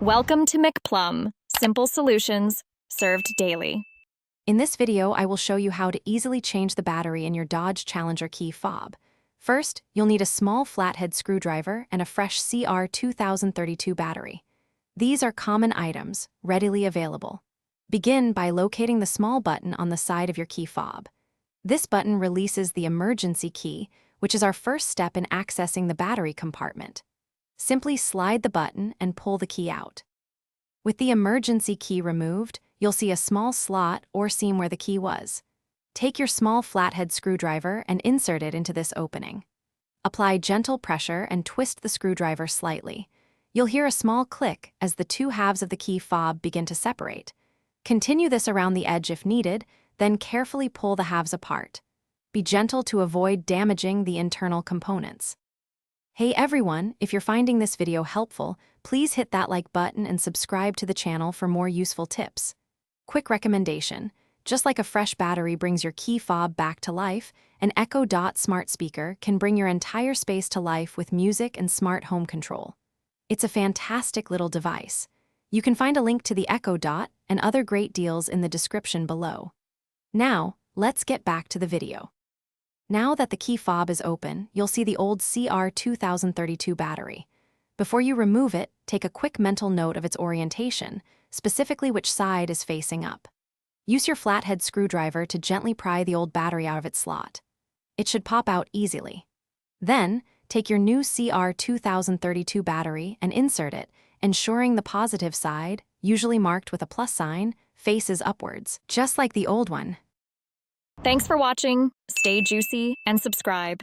Welcome to McPlum, simple solutions served daily. In this video, I will show you how to easily change the battery in your Dodge Challenger key fob. First, you'll need a small flathead screwdriver and a fresh CR2032 battery. These are common items, readily available. Begin by locating the small button on the side of your key fob. This button releases the emergency key, which is our first step in accessing the battery compartment. Simply slide the button and pull the key out. With the emergency key removed, you'll see a small slot or seam where the key was. Take your small flathead screwdriver and insert it into this opening. Apply gentle pressure and twist the screwdriver slightly. You'll hear a small click as the two halves of the key fob begin to separate. Continue this around the edge if needed, then carefully pull the halves apart. Be gentle to avoid damaging the internal components. Hey everyone, if you're finding this video helpful, please hit that like button and subscribe to the channel for more useful tips. Quick recommendation: just like a fresh battery brings your key fob back to life, an Echo Dot smart speaker can bring your entire space to life with music and smart home control. It's a fantastic little device. You can find a link to the Echo Dot and other great deals in the description below. Now, let's get back to the video. Now that the key fob is open, you'll see the old CR2032 battery. Before you remove it, take a quick mental note of its orientation, specifically which side is facing up. Use your flathead screwdriver to gently pry the old battery out of its slot. It should pop out easily. Then, take your new CR2032 battery and insert it, ensuring the positive side, usually marked with a plus sign, faces upwards, just like the old one. Thanks for watching, stay juicy, and subscribe.